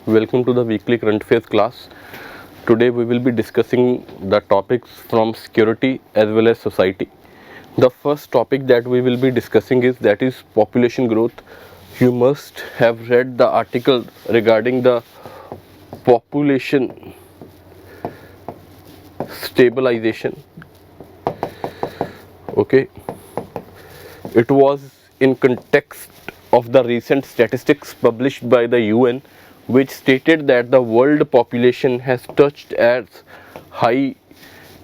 welcome to the weekly current affairs class. Today we will be discussing the topics from security as well as society. The first topic that we will be discussing is population growth. You must have read the article regarding the population stabilization. Okay, it was in context of the recent statistics published by the UN, which stated that the world population has touched as high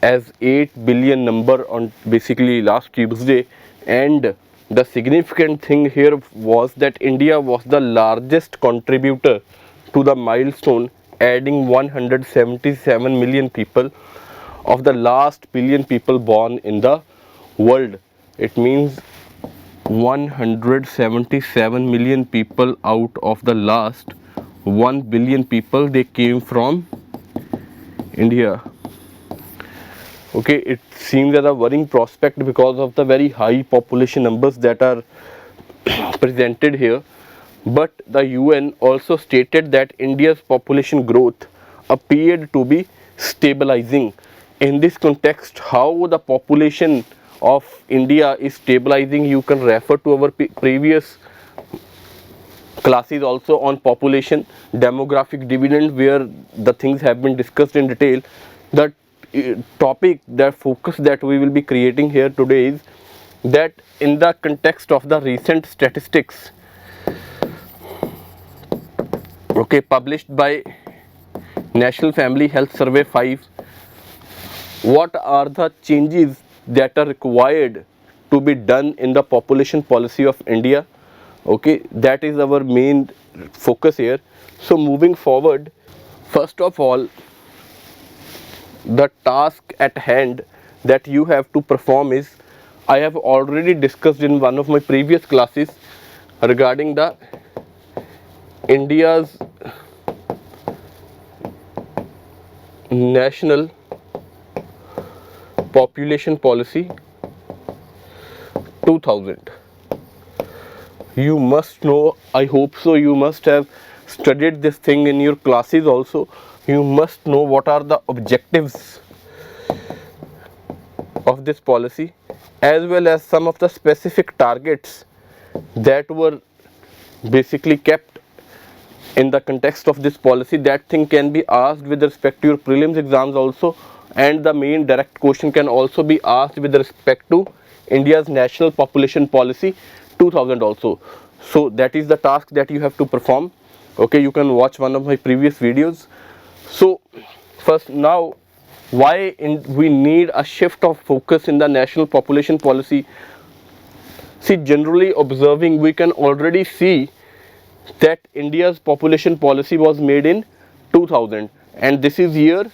as 8 billion number on basically last Tuesday, and the significant thing here was that India was the largest contributor to the milestone, adding 177 million people of the last billion people born in the world. It means 177 million people out of the last 1 billion people, they came from India. Okay, it seems as a worrying prospect because of the very high population numbers that are presented here. But the UN also stated that India's population growth appeared to be stabilizing. In this context, how the population of India is stabilizing, you can refer to our previous classes also on population demographic dividend, where the things have been discussed in detail. The topic, the focus that we will be creating here today is that in the context of the recent statistics, okay, published by National Family Health Survey 5, what are the changes that are required to be done in the population policy of India? Okay, that is our main focus here. So moving forward, first of all, the task at hand that you have to perform is, I have already discussed in one of my previous classes regarding the India's national population policy 2000. You must know, I hope so, you must have studied this thing in your classes also. You must know what are the objectives of this policy, as well as some of the specific targets that were basically kept in the context of this policy. That thing can be asked with respect to your prelims exams also, and the main direct question can also be asked with respect to India's national population policy 2000 also. So that is the task that you have to perform. Okay, you can watch one of my previous videos. So first, now why we need a shift of focus in the national population policy. See, generally observing, we can already see that India's population policy was made in 2000, and this is year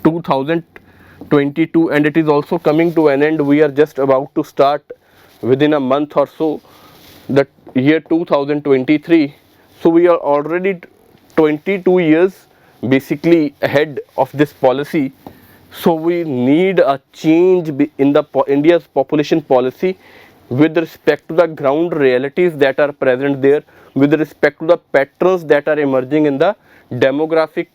2022, and it is also coming to an end. We are just about to start within a month or so the year 2023. So we are already 22 years basically ahead of this policy. So we need a change in the India's population policy with respect to the ground realities that are present there, with respect to the patterns that are emerging in the demographic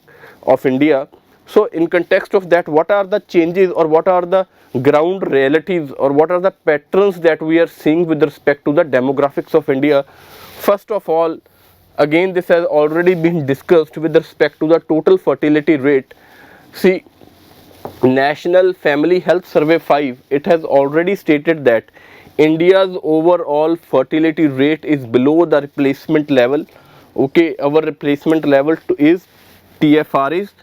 of India. So in context of that, what are the changes, or what are the ground realities, or what are the patterns that we are seeing with respect to the demographics of India? First of all, again, this has already been discussed with respect to the total fertility rate. See, National Family Health Survey 5, it has already stated that India's overall fertility rate is below the replacement level. Okay, our replacement level is TFR is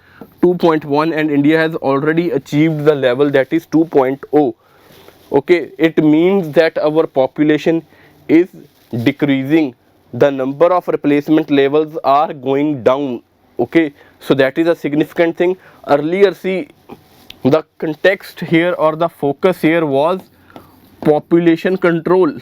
2.1, and India has already achieved the level that is 2.0. Okay, it means that our population is decreasing. The number of replacement levels are going down. Okay, so that is a significant thing. Earlier, see, the context here or the focus here was population control.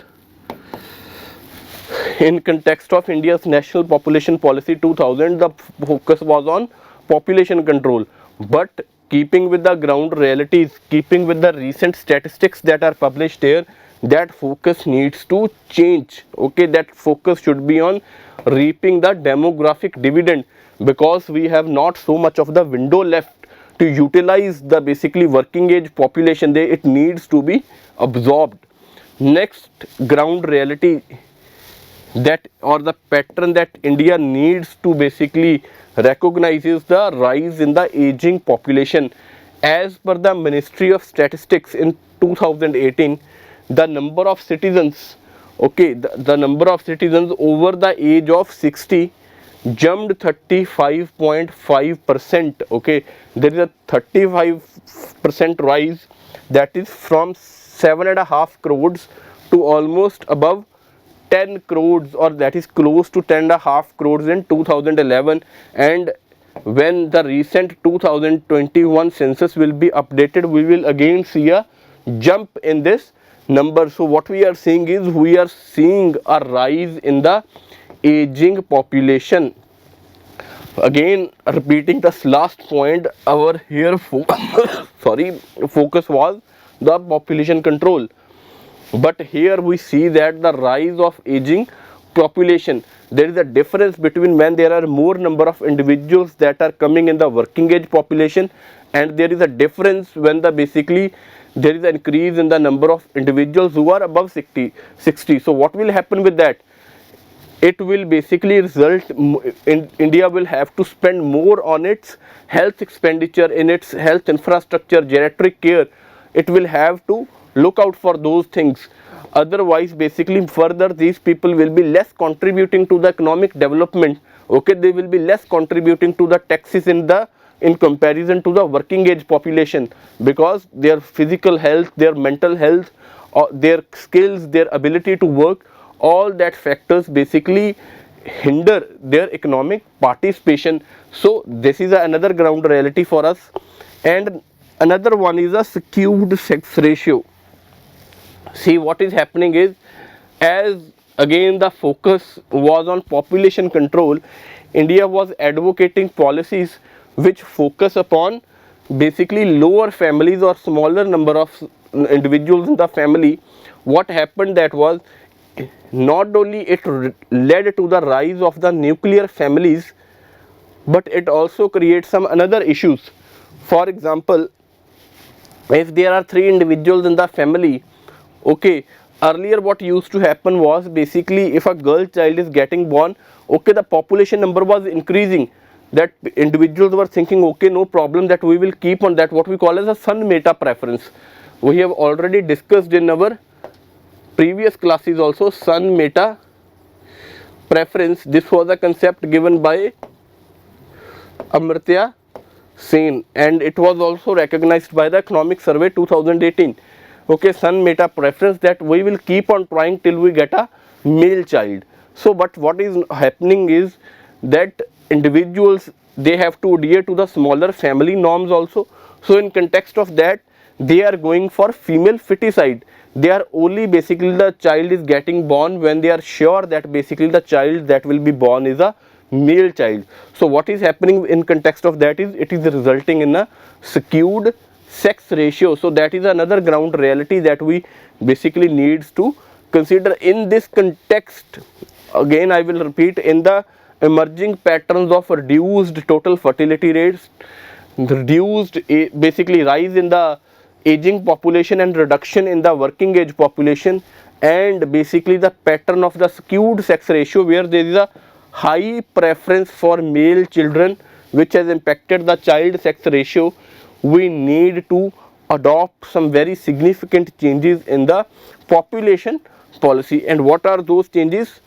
In context of India's national population policy 2000, the focus was on population control. But keeping with the ground realities, keeping with the recent statistics that are published here, that focus needs to change. Okay, that focus should be on reaping the demographic dividend, because we have not so much of the window left to utilize the basically working age population. There it needs to be absorbed. Next ground reality that, or the pattern that India needs to basically recognize, is the rise in the aging population. As per the Ministry of Statistics in 2018, the number of citizens, okay, the number of citizens over the age of 60 jumped 35.5%. okay, there is a 35% rise, that is from 7.5 crores to almost above 10 crores, or that is close to 10.5 crores in 2011. And when the recent 2021 census will be updated, we will again see a jump in this number. So what we are seeing is, we are seeing a rise in the aging population. Again, repeating this last point, our here focus was the population control. But here we see that the rise of aging population, there is a difference between when there are more number of individuals that are coming in the working age population, and there is a difference when the basically there is an increase in the number of individuals who are above 60. So what will happen with that? It will basically result in India will have to spend more on its health expenditure, in its health infrastructure, geriatric care. It will have to look out for those things. Otherwise, basically further these people will be less contributing to the economic development. Okay, they will be less contributing to the taxes in comparison to the working age population, because their physical health, their mental health, their skills, their ability to work, all that factors basically hinder their economic participation. So this is another ground reality for us. And another one is a skewed sex ratio. See, what is happening is, as again the focus was on population control, India was advocating policies which focus upon basically lower families or smaller number of individuals in the family. What happened, that was, not only it led to the rise of the nuclear families, but it also creates some another issues. For example, if there are 3 individuals in the family, okay, earlier what used to happen was, basically if a girl child is getting born, okay, the population number was increasing, that individuals were thinking, okay, no problem, that we will keep on that, what we call as a son meta preference. We have already discussed in our previous classes also son meta preference. This was a concept given by Amartya Sen, and it was also recognized by the Economic Survey 2018. Okay, son meta preference, that we will keep on trying till we get a male child. So but what is happening is that individuals, they have to adhere to the smaller family norms also. So in context of that, they are going for female feticide. They are only basically the child is getting born when they are sure that basically the child that will be born is a male child. So what is happening in context of that is, it is resulting in a skewed sex ratio. So that is another ground reality that we basically needs to consider in this context. Again, I will repeat, in the emerging patterns of reduced total fertility rates, reduced basically rise in the aging population and reduction in the working age population, and basically the pattern of the skewed sex ratio, where there is a high preference for male children, which has impacted the child sex ratio, we need to adopt some very significant changes in the population policy. And what are those changes?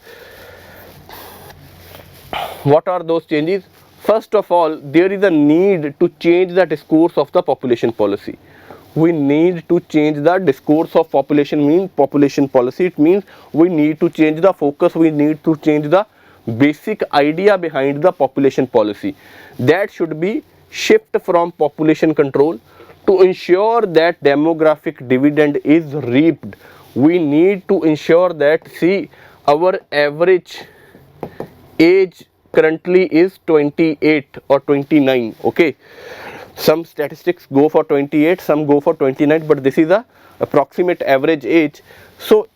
What are those changes? First of all, there is a need to change the discourse of the population policy. We need to change the discourse of population policy. It means we need to change the focus, we need to change the basic idea behind the population policy. That should be shift from population control to ensure that demographic dividend is reaped. We need to ensure that, see, our average age currently is 28 or 29. Okay, some statistics go for 28, some go for 29, but this is a approximate average age. So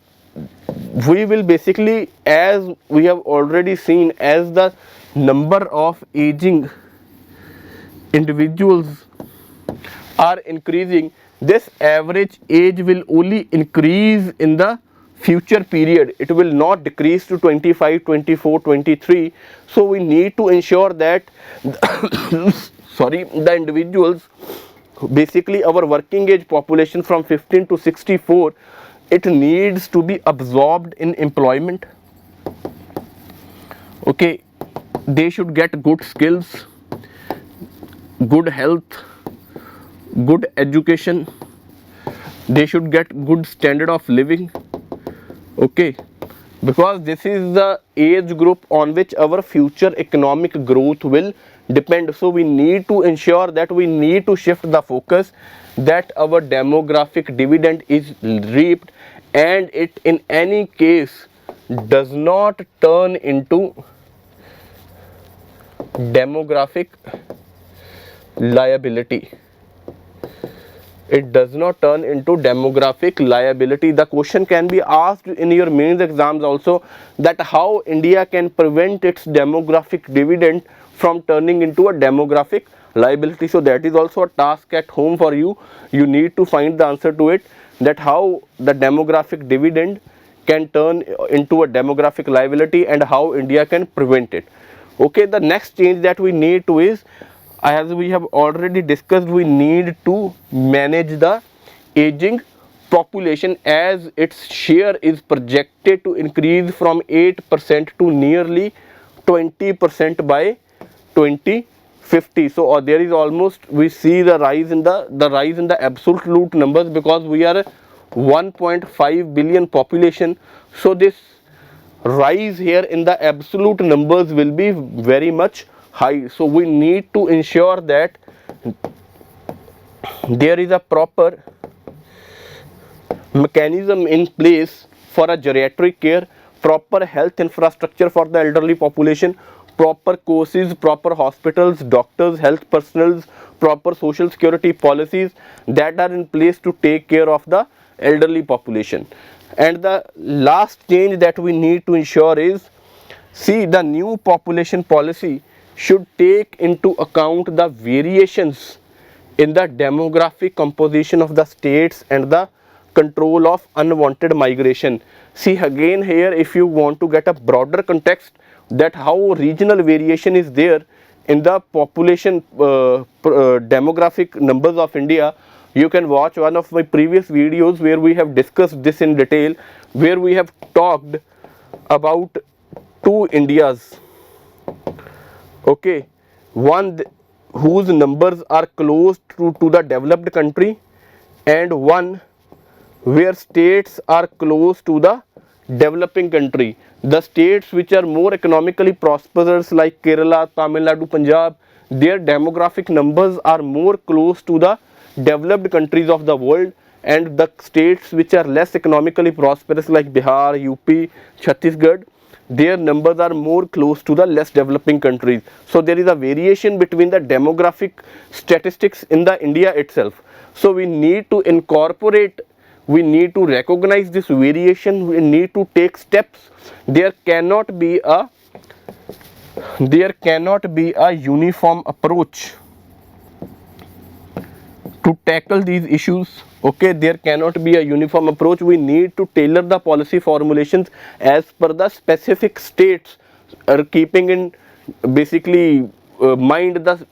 we will basically, as we have already seen, as the number of aging individuals are increasing, this average age will only increase in the future period. It will not decrease to 25, 24, 23. So we need to ensure that sorry, the individuals, basically our working age population from 15 to 64, it needs to be absorbed in employment. Okay, they should get good skills, good health, good education, they should get good standard of living. Okay, because this is the age group on which our future economic growth will depend. So we need to ensure that we need to shift the focus, that our demographic dividend is reaped and it in any case does not turn into demographic liability. It does not turn into demographic liability. The question can be asked in your mains exams also, that how India can prevent its demographic dividend from turning into a demographic liability. So that is also a task at home for you. You need to find the answer to it, that how the demographic dividend can turn into a demographic liability and how India can prevent it. Okay, the next change that we need to is, as we have already discussed, we need to manage the aging population, as its share is projected to increase from 8% to nearly 20% by 2050. So there is almost, we see the rise in the absolute numbers, because we are 1.5 billion population. So this rise here in the absolute numbers will be very much high. So we need to ensure that there is a proper mechanism in place for a geriatric care, proper health infrastructure for the elderly population, proper courses, proper hospitals, doctors, health personnel, proper social security policies that are in place to take care of the elderly population. And the last change that we need to ensure is, see, the new population policy should take into account the variations in the demographic composition of the states and the control of unwanted migration. See, again here, if you want to get a broader context, that how regional variation is there in the population demographic numbers of India, you can watch one of my previous videos where we have discussed this in detail, where we have talked about two Indias. Okay, one whose numbers are close to the developed country, and one where states are close to the developing country. The states which are more economically prosperous, like Kerala, Tamil Nadu, Punjab, their demographic numbers are more close to the developed countries of the world, and the states which are less economically prosperous, like Bihar, UP, Chhattisgarh, their numbers are more close to the less developing countries. So there is a variation between the demographic statistics in the India itself. So we need to incorporate, we need to recognize this variation, we need to take steps. There cannot be a uniform approach to tackle these issues. Okay, there cannot be a uniform approach. We need to tailor the policy formulations as per the specific states, keeping in basically mind the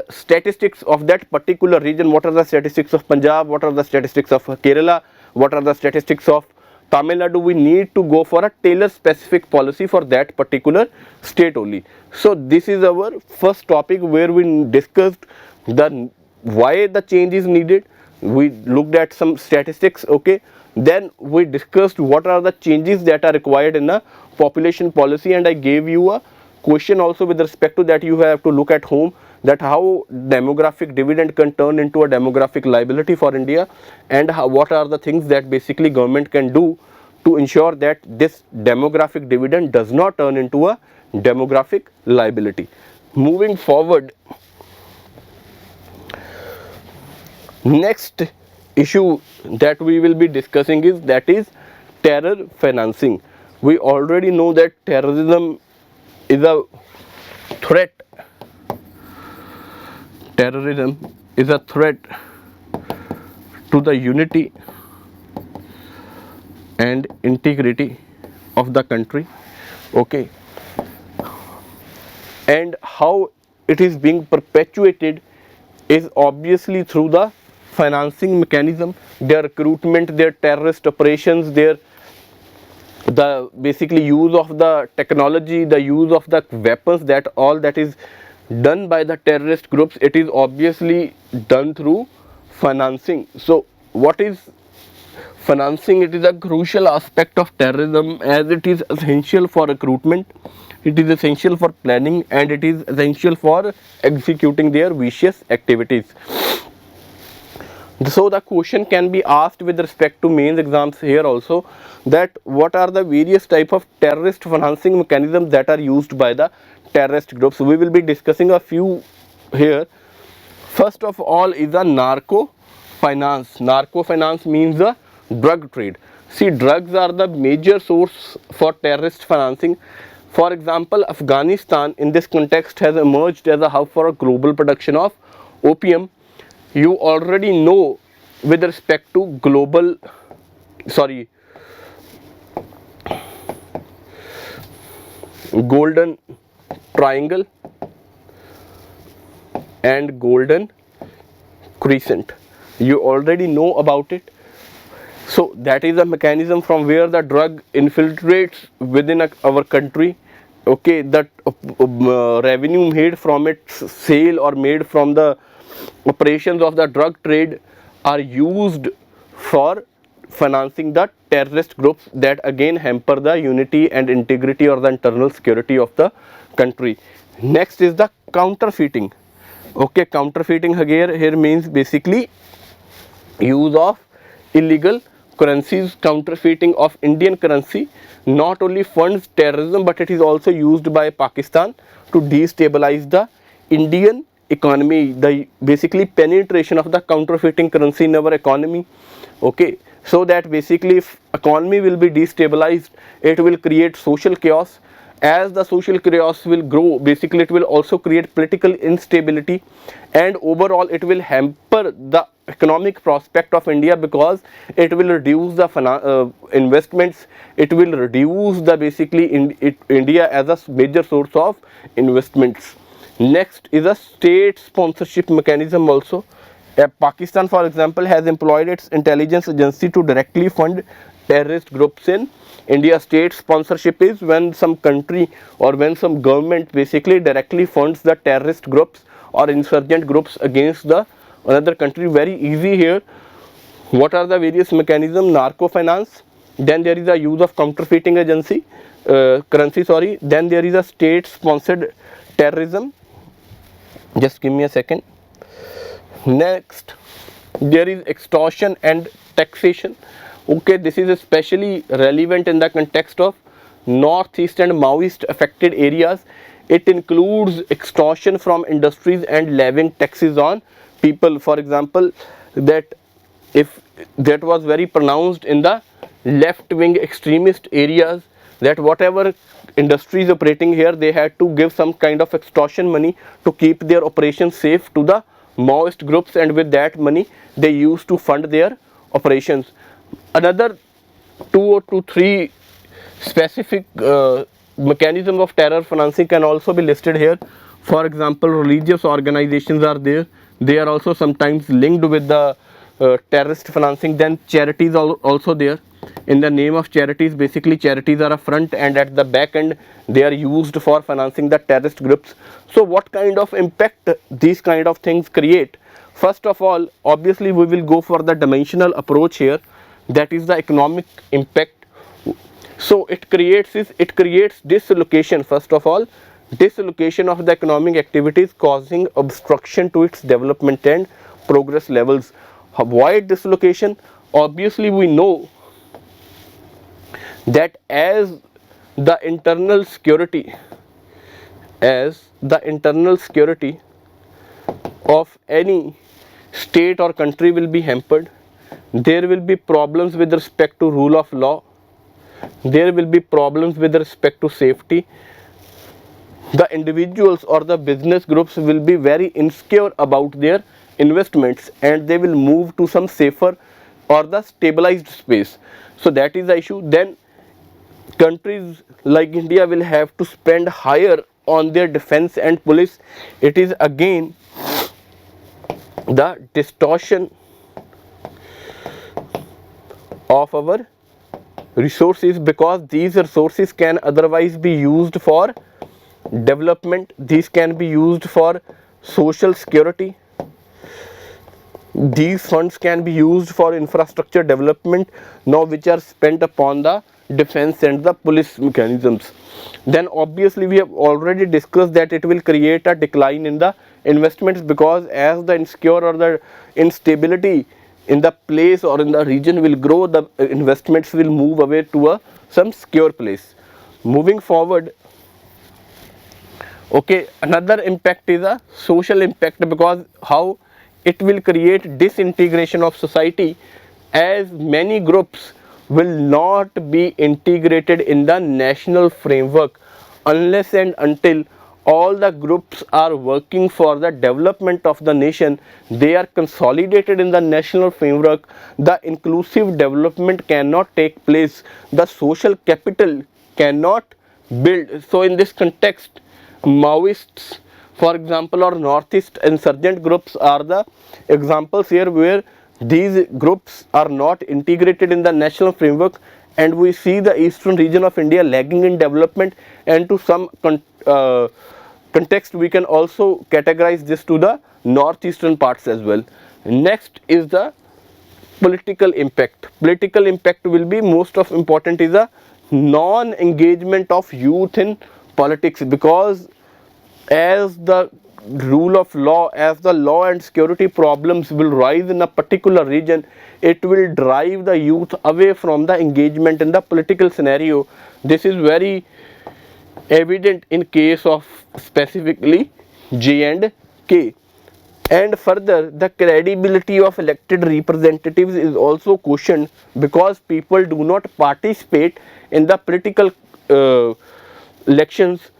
statistics of that particular region. What are the statistics of Punjab, what are the statistics of Kerala, what are the statistics of Tamil Nadu? We need to go for a tailor specific policy for that particular state only. So this is our first topic, where we discussed the why the change is needed. We looked at some statistics. Okay, then we discussed what are the changes that are required in the population policy, and I gave you a question also with respect to that. You have to look at home, that how demographic dividend can turn into a demographic liability for India, and what are the things that basically government can do to ensure that this demographic dividend does not turn into a demographic liability. Moving forward, next issue that we will be discussing is terror financing. We already know that terrorism is a threat. Terrorism is a threat to the unity and integrity of the country. Okay, and how it is being perpetuated is obviously through the financing mechanism, their recruitment, their terrorist operations, their the basically use of the technology, the use of the weapons, that all that is done by the terrorist groups, it is obviously done through financing. So what is financing? It is a crucial aspect of terrorism, as it is essential for recruitment, it is essential for planning, and it is essential for executing their vicious activities. So the question can be asked with respect to mains exams here also, that what are the various type of terrorist financing mechanisms that are used by the terrorist groups. We will be discussing a few here. First of all is a narco finance. Narco finance means the drug trade. See, drugs are the major source for terrorist financing. For example, Afghanistan in this context has emerged as a hub for a global production of opium. You already know with respect to golden triangle and golden crescent, you already know about it. So that is a mechanism from where the drug infiltrates within our country. Okay, that revenue made from its sale or made from the operations of the drug trade are used for financing the terrorist groups that again hamper the unity and integrity or the internal security of the country. Next is the counterfeiting. Okay, counterfeiting here means basically use of illegal currencies. Counterfeiting of Indian currency not only funds terrorism, but it is also used by Pakistan to destabilize the Indian economy, the basically penetration of the counterfeiting currency in our economy. Okay, so that basically if economy will be destabilized, it will create social chaos. As the social chaos will grow, basically it will also create political instability, and overall it will hamper the economic prospect of India, because it will reduce the investments, it will reduce the basically India as a major source of investments. Next is a state sponsorship mechanism also. Pakistan, for example, has employed its intelligence agency to directly fund terrorist groups in India. State sponsorship is when some country or when some government basically directly funds the terrorist groups or insurgent groups against the another country. Very easy here. What are the various mechanisms? Narco finance, then there is a use of counterfeiting currency, then there is a state sponsored terrorism. Just give me a second. Next, there is extortion and taxation. Okay, this is especially relevant in the context of northeast and Maoist affected areas. It includes extortion from industries and levying taxes on people. For example, that was very pronounced in the left wing extremist areas, that whatever industries operating here, they had to give some kind of extortion money to keep their operations safe to the Maoist groups, and with that money they used to fund their operations. Another 2 or 3 specific mechanisms of terror financing can also be listed here. For example, religious organizations are there, they are also sometimes linked with the terrorist financing. Then charities are also there. In the name of charities, basically charities are a front, and at the back end they are used for financing the terrorist groups. So what kind of impact these kind of things create? First of all, obviously we will go for the dimensional approach here, that is the economic impact. So it creates dislocation. First of all, dislocation of the economic activities, causing obstruction to its development and progress levels. Why dislocation? Obviously we know that as the internal security of any state or country will be hampered, there will be problems with respect to rule of law, there will be problems with respect to safety. The individuals or the business groups will be very insecure about their investments and they will move to some safer or the stabilized space. So that is the issue. Then countries like India will have to spend higher on their defense and police. It is again the distortion of our resources, because these resources can otherwise be used for development, these can be used for social security, these funds can be used for infrastructure development, now which are spent upon the defense and the police mechanisms. Then obviously we have already discussed that it will create a decline in the investments, because as the insecure or the instability in the place or in the region will grow, the investments will move away to some secure place. Moving forward, okay, another impact is a social impact, because how it will create disintegration of society, as many groups will not be integrated in the national framework unless and until all the groups are working for the development of the nation. They are consolidated in the national framework. The inclusive development cannot take place, the social capital cannot build. So in this context, Maoists, for example, or northeast insurgent groups are the examples here, where these groups are not integrated in the national framework, and we see the eastern region of India lagging in development, and to some context we can also categorize this to the northeastern parts as well. Next is the political impact. Political impact will be most of important is the non-engagement of youth in politics, because as the rule of law, as the law and security problems will rise in a particular region, it will drive the youth away from the engagement in the political scenario. This is very evident in case of specifically J&K. And further, the credibility of elected representatives is also questioned, because people do not participate in the political elections.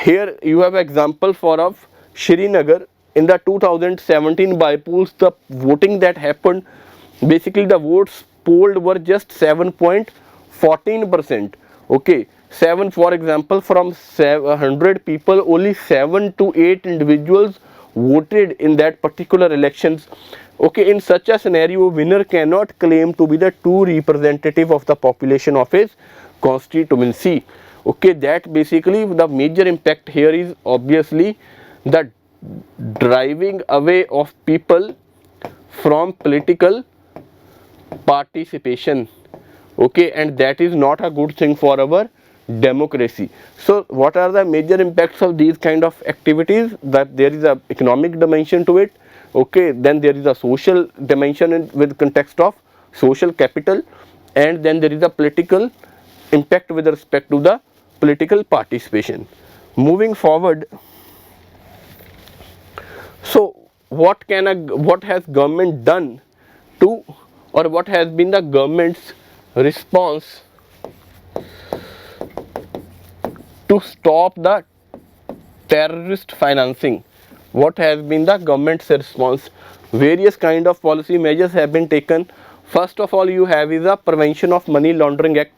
Here you have example for of Srinagar in the 2017 bypolls. The voting that happened, basically the votes polled were just 7.14%. okay, 7, for example, from 100 people, only 7 to 8 individuals voted in that particular elections. Okay, in such a scenario, winner cannot claim to be the true representative of the population of his constituency. Okay, that basically the major impact here is obviously the driving away of people from political participation. Okay, and that is not a good thing for our democracy. So what are the major impacts of these kind of activities? That there is a economic dimension to it. Okay, then there is a social dimension with context of social capital, and then there is a political impact with respect to the political participation. Moving forward, so what has government done to, or what has been the government's response to stop the terrorist financing? What has been the government's response? Various kind of policy measures have been taken. First of all, you have is a Prevention of Money Laundering Act.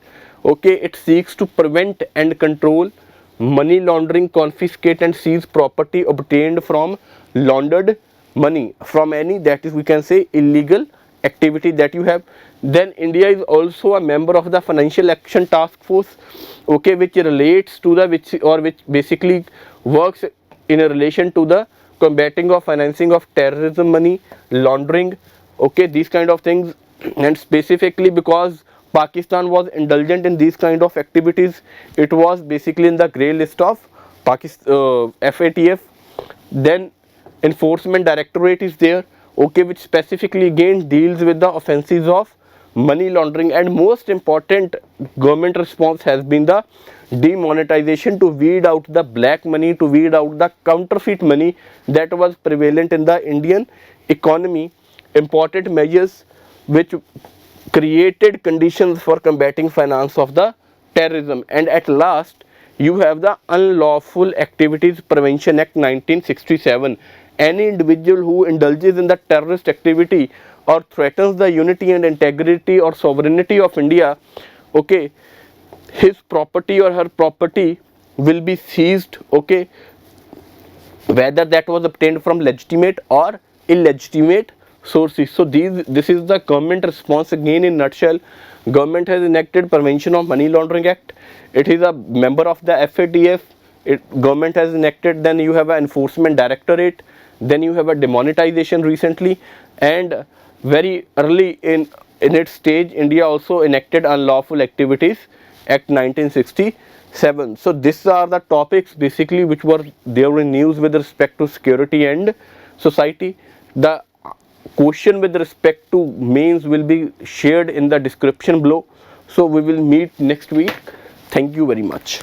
Okay, it seeks to prevent and control money laundering, confiscate and seize property obtained from laundered money, from any, that is we can say, illegal activity that you have. Then India is also a member of the Financial Action Task Force, okay, which relates to the which basically works in a relation to the combating of financing of terrorism, money laundering, okay, these kind of things. And specifically because Pakistan was indulgent in these kind of activities, it was basically in the grey list of Pakistan, FATF. Then Enforcement Directorate is there, okay, which specifically again deals with the offences of money laundering. And most important government response has been the demonetization, to weed out the black money, to weed out the counterfeit money that was prevalent in the Indian economy. Important measures which created conditions for combating finance of the terrorism. And at last you have the Unlawful Activities Prevention Act 1967. Any individual who indulges in the terrorist activity or threatens the unity and integrity or sovereignty of India, okay, his property or her property will be seized, okay, whether that was obtained from legitimate or illegitimate sources. So this is the government response again in nutshell. Government has enacted Prevention of Money Laundering Act. It is a member of the FATF. Government has enacted, then you have an enforcement directorate, then you have a demonetization recently, and very early in its stage India also enacted Unlawful Activities Act 1967. So these are the topics basically which were there in news with respect to security and society. The question with respect to mains will be shared in the description below. So we will meet next week. Thank you very much.